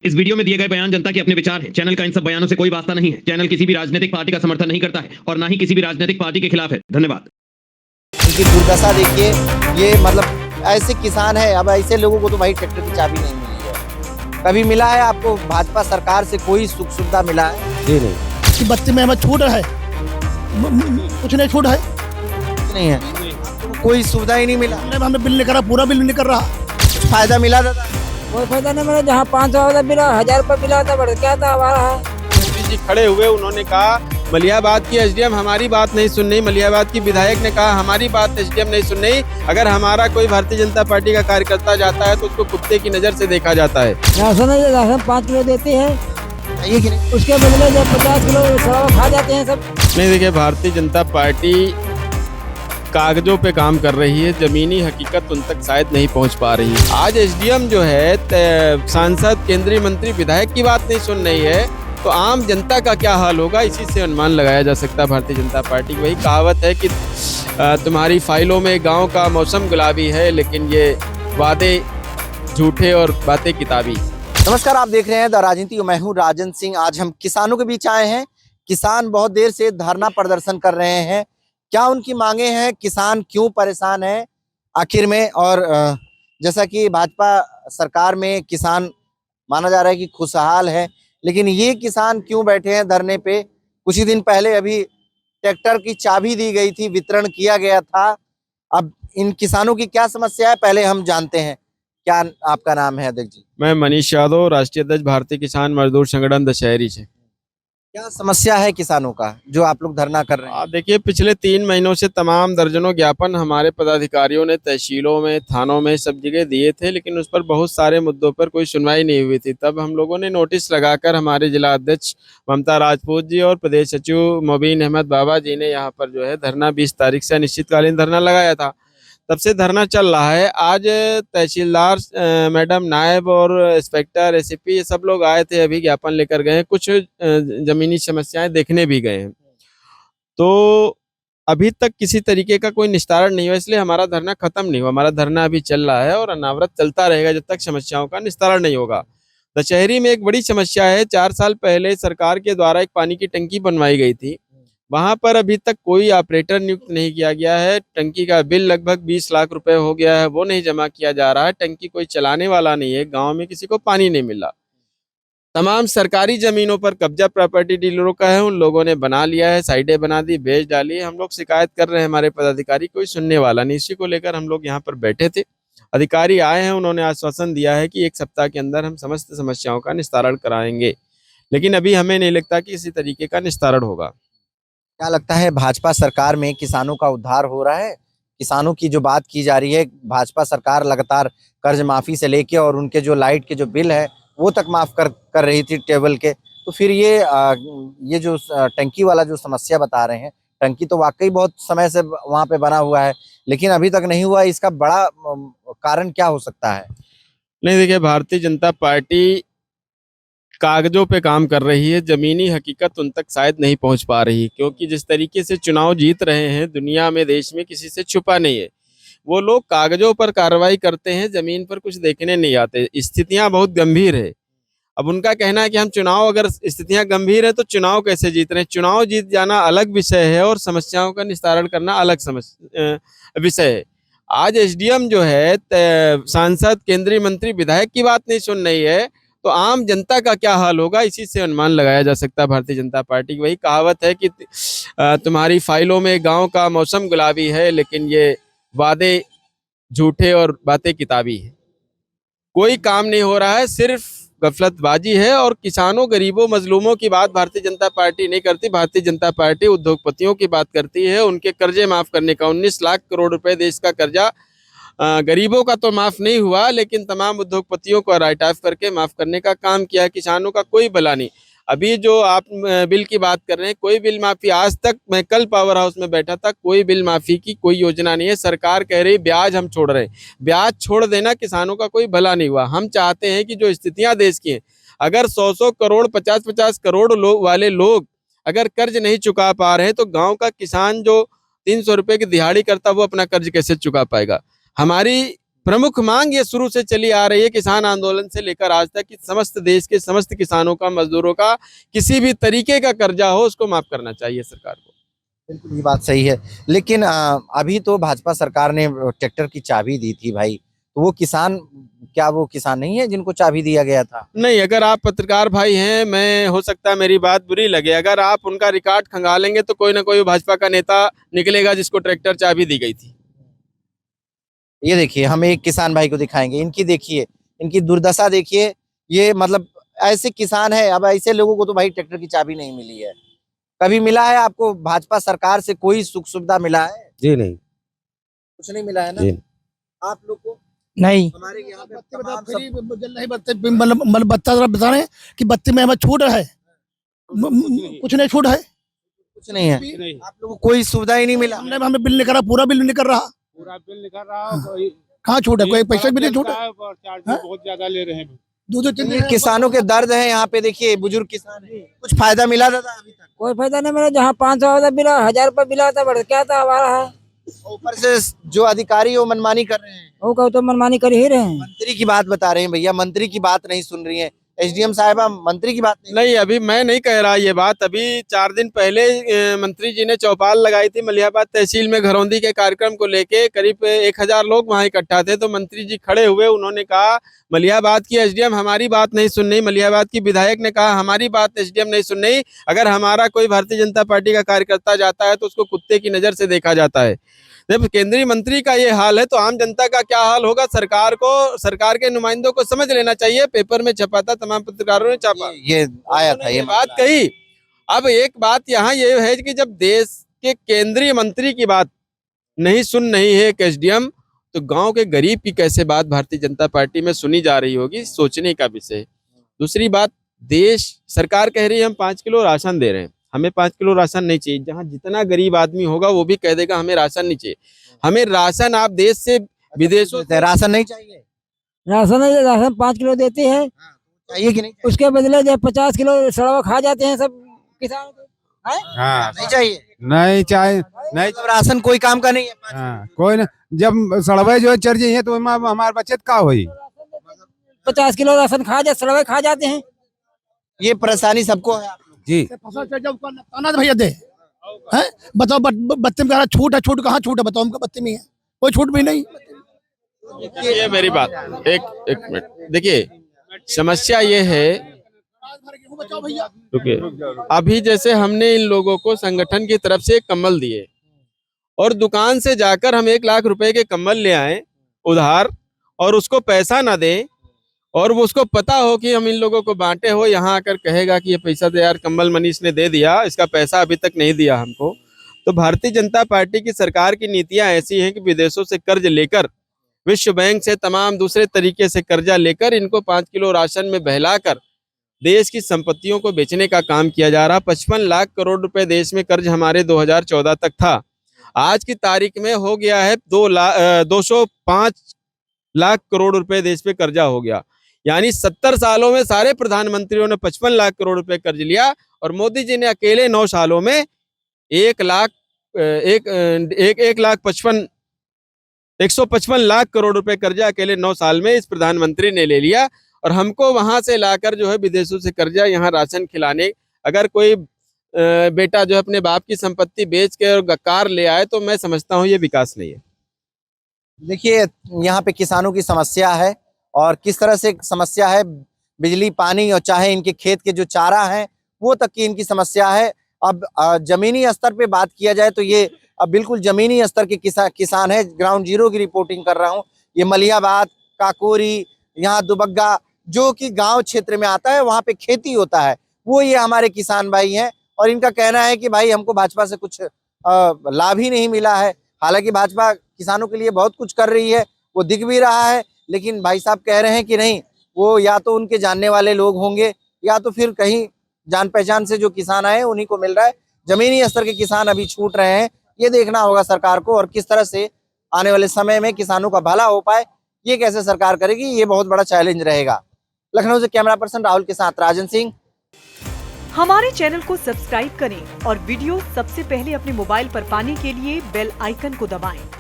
इस वीडियो में दिए गए बयान जनता के अपने विचार हैं। चैनल का इन सब बयानों से कोई वास्ता नहीं है। चैनल किसी भी राजनीतिक पार्टी का समर्थन नहीं करता है और ना ही किसी भी राजनीतिक पार्टी के खिलाफ है। धन्यवाद। उनकी दुर्दशा देखिए, ये मतलब ऐसे किसान है, अब ऐसे लोगों को तो भाई ट्रैक्टर की चाबी नहीं मिली है। कभी मिला है आपको भाजपा सरकार से कोई सुख सुविधा मिला है? जी नहीं। कि बच्चे में हमें छूट है, कुछ नहीं छूट है, नहीं है, कोई सुविधा ही नहीं मिला। हमें बिल नहीं कर रहा, पूरा बिल नहीं कर रहा। फायदा मिला दादा? कोई फायदा नहीं मिला। जहाँ 500 वाला मिला, 1000 रुपये मिला था, बढ़ क्या था हमारा है। मोदी जी खड़े हुए, उन्होंने कहा मलियाबाद की एसडीएम हमारी बात नहीं सुन रही। मलियाबाद की विधायक ने कहा हमारी बात एसडीएम नहीं सुन रही। अगर हमारा कोई भारतीय जनता पार्टी का कार्यकर्ता जाता है तो उसको कुत्ते की नजर से देखा जाता है। राशन 5 किलो देती है, ये कि नहीं? उसके बदले जब 50 किलो सवा खा जाते हैं सब। नहीं, देखिए, भारतीय जनता पार्टी कागजों पे काम कर रही है, जमीनी हकीकत उन तक शायद नहीं पहुंच पा रही है। आज एसडीएम जो है सांसद, केंद्रीय मंत्री, विधायक की बात नहीं सुन रही है, तो आम जनता का क्या हाल होगा, इसी से अनुमान लगाया जा सकता है भारतीय जनता पार्टी की। वही कहावत है कि तुम्हारी फाइलों में गांव का मौसम गुलाबी है, लेकिन ये वादे झूठे और बातें किताबी। नमस्कार, आप देख रहे हैं द राजनीति। मैं हूं राजन सिंह। आज हम किसानों के बीच आए हैं। किसान बहुत देर से धरना प्रदर्शन कर रहे हैं। क्या उनकी मांगे हैं, किसान क्यों परेशान है आखिर में? और जैसा कि भाजपा सरकार में किसान माना जा रहा है कि खुशहाल है, लेकिन ये किसान क्यों बैठे हैं धरने पे? कुछ ही दिन पहले अभी ट्रैक्टर की चाबी दी गई थी, वितरण किया गया था। अब इन किसानों की क्या समस्या है, पहले हम जानते हैं। क्या आपका नाम है अध्यक्ष जी? मैं मनीष यादव, राष्ट्रीय अध्यक्ष, भारतीय किसान मजदूर संगठन दशहरी से। क्या समस्या है किसानों का जो आप लोग धरना कर रहे हैं? देखिए, पिछले 3 महीनों से तमाम दर्जनों ज्ञापन हमारे पदाधिकारियों ने तहसीलों में, थानों में, सब जगह दिए थे, लेकिन उस पर बहुत सारे मुद्दों पर कोई सुनवाई नहीं हुई थी। तब हम लोगों ने नोटिस लगाकर हमारे जिला अध्यक्ष ममता राजपूत जी और प्रदेश सचिव मुबीन अहमद बाबा जी ने यहाँ पर जो है धरना 20 तारीख से अनिश्चितकालीन धरना लगाया था। तब से धरना चल रहा है। आज तहसीलदार मैडम, नायब और इंस्पेक्टर, एसीपी, ये सब लोग आए थे, अभी ज्ञापन लेकर गए हैं। कुछ जमीनी समस्याएं देखने भी गए हैं। तो अभी तक किसी तरीके का कोई निस्तारण नहीं हुआ, इसलिए हमारा धरना खत्म नहीं हुआ। हमारा धरना अभी चल रहा है और अनावरत चलता रहेगा जब तक समस्याओं का निस्तारण नहीं होगा। दशहरी में एक बड़ी समस्या है। 4 साल पहले सरकार के द्वारा एक पानी की टंकी बनवाई गई थी। वहां पर अभी तक कोई ऑपरेटर नियुक्त नहीं किया गया है। टंकी का बिल लगभग 20 लाख रुपए हो गया है, वो नहीं जमा किया जा रहा है। टंकी कोई चलाने वाला नहीं है। गांव में किसी को पानी नहीं मिला। तमाम सरकारी जमीनों पर कब्जा प्रॉपर्टी डीलरों का है, उन लोगों ने बना लिया है, साइडें बना दी, बेच डाली। हम लोग शिकायत कर रहे हैं, हमारे पदाधिकारी, कोई सुनने वाला नहीं। इसी को लेकर हम लोग यहाँ पर बैठे थे। अधिकारी आए हैं, उन्होंने आश्वासन दिया है कि 1 सप्ताह के अंदर हम समस्त समस्याओं का निस्तारण कराएंगे, लेकिन अभी हमें नहीं लगता कि इसी तरीके का निस्तारण होगा। क्या लगता है, भाजपा सरकार में किसानों का उद्धार हो रहा है? किसानों की जो बात की जा रही है, भाजपा सरकार लगातार कर्ज माफी से लेके और उनके जो लाइट के जो बिल है वो तक माफ कर रही थी टेबल के। तो फिर ये जो टंकी वाला जो समस्या बता रहे हैं, टंकी तो वाकई बहुत समय से वहां पे बना हुआ है, लेकिन अभी तक नहीं हुआ। इसका बड़ा कारण क्या हो सकता है? नहीं, देखिए, भारतीय जनता पार्टी कागजों पे काम कर रही है, जमीनी हकीकत उन तक शायद नहीं पहुंच पा रही, क्योंकि जिस तरीके से चुनाव जीत रहे हैं दुनिया में, देश में, किसी से छुपा नहीं है। वो लोग कागजों पर कार्रवाई करते हैं, जमीन पर कुछ देखने नहीं आते। स्थितियां बहुत गंभीर है। अब उनका कहना है कि हम चुनाव, अगर स्थितियां गंभीर है तो चुनाव कैसे जीत रहे हैं? चुनाव जीत जाना अलग विषय है और समस्याओं का निस्तारण करना अलग विषय है। आज एसडीएम जो है सांसद, केंद्रीय मंत्री, विधायक की बात नहीं सुन रही है, तो आम जनता का क्या हाल होगा, इसी से अनुमान लगाया जा सकता है भारतीय जनता पार्टी की। वही कहावत है कि तुम्हारी फाइलों में गांव का मौसम गुलाबी है, लेकिन ये वादे झूठे और बातें किताबी है। कोई काम नहीं हो रहा है, सिर्फ गफलतबाजी है। और किसानों, गरीबों, मजलूमों की बात भारतीय जनता पार्टी नहीं करती। भारतीय जनता पार्टी उद्योगपतियों की बात करती है, उनके कर्जे माफ करने का। 19 लाख करोड़ रुपए देश का कर्जा गरीबों का तो माफ नहीं हुआ, लेकिन तमाम उद्योगपतियों को राइट ऑफ करके माफ करने का काम किया है। किसानों का कोई भला नहीं। अभी जो आप बिल की बात कर रहे हैं, कोई बिल माफी आज तक, मैं कल पावर हाउस में बैठा था, कोई बिल माफी की कोई योजना नहीं है। सरकार कह रही ब्याज हम छोड़ रहे हैं। ब्याज छोड़ देना, किसानों का कोई भला नहीं हुआ। हम चाहते हैं कि जो स्थितियां देश की हैं, अगर 100-100 करोड़, 50-50 करोड़ वाले लोग अगर कर्ज नहीं चुका पा रहे हैं, तो गाँव का किसान जो 300 रुपये की दिहाड़ी करता, वो अपना कर्ज कैसे चुका पाएगा? हमारी प्रमुख मांग ये शुरू से चली आ रही है किसान आंदोलन से लेकर आज तक कि समस्त देश के समस्त किसानों का, मजदूरों का किसी भी तरीके का कर्जा हो उसको माफ करना चाहिए सरकार को। बिल्कुल ये बात सही है, लेकिन अभी तो भाजपा सरकार ने ट्रैक्टर की चाबी दी थी भाई, तो वो किसान, क्या वो किसान नहीं है जिनको चाबी दिया गया था? नहीं, अगर आप पत्रकार भाई हैं, मैं हो सकता है मेरी बात बुरी लगे, अगर आप उनका रिकॉर्ड खंगालेंगे तो कोई ना कोई भाजपा का नेता निकलेगा जिसको ट्रैक्टर चाबी दी गई थी। ये देखिए, हम एक किसान भाई को दिखाएंगे, इनकी देखिए, इनकी दुर्दशा देखिए। ये मतलब ऐसे किसान है, अब ऐसे लोगों को तो भाई ट्रैक्टर की चाबी नहीं मिली है। कभी मिला है आपको भाजपा सरकार से कोई सुख सुविधा मिला है? जी नहीं, कुछ नहीं मिला है ना? जी। आप लोग को? नहीं, हमारे यहाँ पे बत्ती तमाम बता, फ्री जल रही बत्ती, मतलब बत्ता जरा बता रहे हैं कि बत्ती में हमें छूट है, कुछ नहीं छूट है। कुछ नहीं है। आप लोगों को कोई सुविधा ही नहीं मिला? हमें बिल नहीं कर रहा, पूरा बिल नहीं कर रहा। पूरा बिल निकल रहा, कोई कहाँ छूट है? कोई पैसा भी नहीं छूट है। चार्ज बहुत ज्यादा ले रहे हैं। दो दो तीन ये किसानों के दर्द है। यहाँ पे देखिए, बुजुर्ग किसान है। कुछ फायदा मिला था अभी तक? कोई फायदा नहीं मेरा। जहाँ 500 वाला बिल 1000 रुपये बिल आता बढ़ क्या था हमारा है। ऊपर से जो अधिकारी वो मनमानी कर रहे हैं। वो कहो तो मनमानी कर ही रहे हैं। मंत्री की बात बता रहे हैं भैया, मंत्री की बात नहीं सुन रही है। एसडीएम साहिबा मंत्री की बात नहीं, अभी मैं नहीं कह रहा ये बात। अभी 4 दिन पहले मंत्री जी ने चौपाल लगाई थी मलिहाबाद तहसील में घरौंदी के कार्यक्रम को लेके। करीब 1000 लोग वहां इकट्ठा थे, तो मंत्री जी खड़े हुए, उन्होंने कहा मलिहाबाद की एसडीएम हमारी बात नहीं सुन रही। मलिहाबाद की विधायक ने कहा हमारी बात एसडीएम नहीं सुन रही। अगर हमारा कोई भारतीय जनता पार्टी का कार्यकर्ता जाता है तो उसको कुत्ते की नजर से देखा जाता है। जब केंद्रीय मंत्री का ये हाल है तो आम जनता का क्या हाल होगा? सरकार को, सरकार के नुमाइंदों को समझ लेना चाहिए। पेपर में छपा था, तमाम पत्रकारों ने छापा, ये आया था, ये बात कही। अब एक बात यहाँ ये है कि जब देश के केंद्रीय मंत्री की बात नहीं सुन रही है एक एसडीएम, तो गांव के गरीब की कैसे बात भारतीय जनता पार्टी में सुनी जा रही होगी, सोचने का विषय। दूसरी बात, देश सरकार कह रही है हम 5 किलो राशन दे रहे हैं, हमें 5 किलो राशन नहीं चाहिए। जहां जितना गरीब आदमी होगा वो भी कह देगा हमें राशन नहीं चाहिए। हमें राशन आप देश से, विदेशों से राशन नहीं चाहिए? राशन 5 किलो देते हैं, चाहिए कि नहीं चाहिए? उसके बदले जब 50 किलो सड़वा खा जाते हैं सब किसान। हाँ नहीं चाहिए? नहीं चाहिए, नहीं मतलब राशन कोई काम का नहीं है? हाँ, कोई ना, जब सड़वे जो चढ़ जाइए तो हमारे बचत का हुई। 50 किलो राशन खा जाते, सड़वे खा जाते हैं। ये परेशानी सबको है। जी, फसल चढ़ जाए उसका ताना भैया दे हैं। बताओ बत्ती में कह रहा छूट है, छूट कहाँ छूट है? बताओ, हमको बत्ती में है कोई छूट भी नहीं। ये मेरी बात, एक मिनट देखिए, समस्या ये है, रुकिए, अभी जैसे हमने इन लोगों को संगठन की तरफ से कम्बल दिए और दुकान से जाकर हम 1 लाख रुपए के कम्बल ले आए उधार, और उसको पैसा ना दे, और वो उसको पता हो कि हम इन लोगों को बांटे हो, यहाँ आकर कहेगा कि ये पैसा तो यार कम्बल मनीष ने दे दिया, इसका पैसा अभी तक नहीं दिया हमको। तो भारतीय जनता पार्टी की सरकार की नीतियां ऐसी हैं कि विदेशों से कर्ज लेकर, विश्व बैंक से, तमाम दूसरे तरीके से कर्जा लेकर इनको 5 किलो राशन में बहलाकर देश की संपत्तियों को बेचने का काम किया जा रहा। 55 लाख करोड़ रुपए देश में कर्ज हमारे 2014 तक था। आज की तारीख में हो गया है 205 लाख करोड़ रुपए देश पे कर्जा हो गया। यानी 70 सालों में सारे प्रधानमंत्रियों ने 55 लाख करोड़ रुपए कर्ज लिया, और मोदी जी ने अकेले 9 सालों में 155 लाख करोड़ रुपए कर्जा अकेले 9 साल में इस प्रधानमंत्री ने ले लिया। और हमको वहां से लाकर जो है विदेशों से कर्जा यहाँ राशन खिलाने, अगर कोई बेटा जो है अपने बाप की संपत्ति बेच के और कार ले आए, तो मैं समझता हूँ ये विकास नहीं है। देखिए, यहाँ पे किसानों की समस्या है, और किस तरह से समस्या है, बिजली, पानी, और चाहे इनके खेत के जो चारा है वो तक की इनकी समस्या है। अब जमीनी स्तर पे बात किया जाए तो ये अब बिल्कुल जमीनी स्तर के किसान है। ग्राउंड जीरो की रिपोर्टिंग कर रहा हूँ। ये मलिहाबाद, काकोरी, यहाँ दुबग्गा, जो कि गांव क्षेत्र में आता है, वहाँ पे खेती होता है, वो ये हमारे किसान भाई हैं। और इनका कहना है कि भाई हमको भाजपा से कुछ लाभ ही नहीं मिला है। हालांकि भाजपा किसानों के लिए बहुत कुछ कर रही है, वो दिख भी रहा है, लेकिन भाई साहब कह रहे हैं कि नहीं, वो या तो उनके जानने वाले लोग होंगे, या तो फिर कहीं जान पहचान से जो किसान आए उन्हीं को मिल रहा है। जमीनी स्तर के किसान अभी छूट रहे हैं। ये देखना होगा सरकार को, और किस तरह से आने वाले समय में किसानों का भला हो पाए, ये कैसे सरकार करेगी, ये बहुत बड़ा चैलेंज रहेगा। लखनऊ से कैमरा पर्सन राहुल के साथ राजन सिंह। हमारे चैनल को सब्सक्राइब करें और वीडियो सबसे पहले अपने मोबाइल पर पाने के लिए बेल आइकन को दबाएं।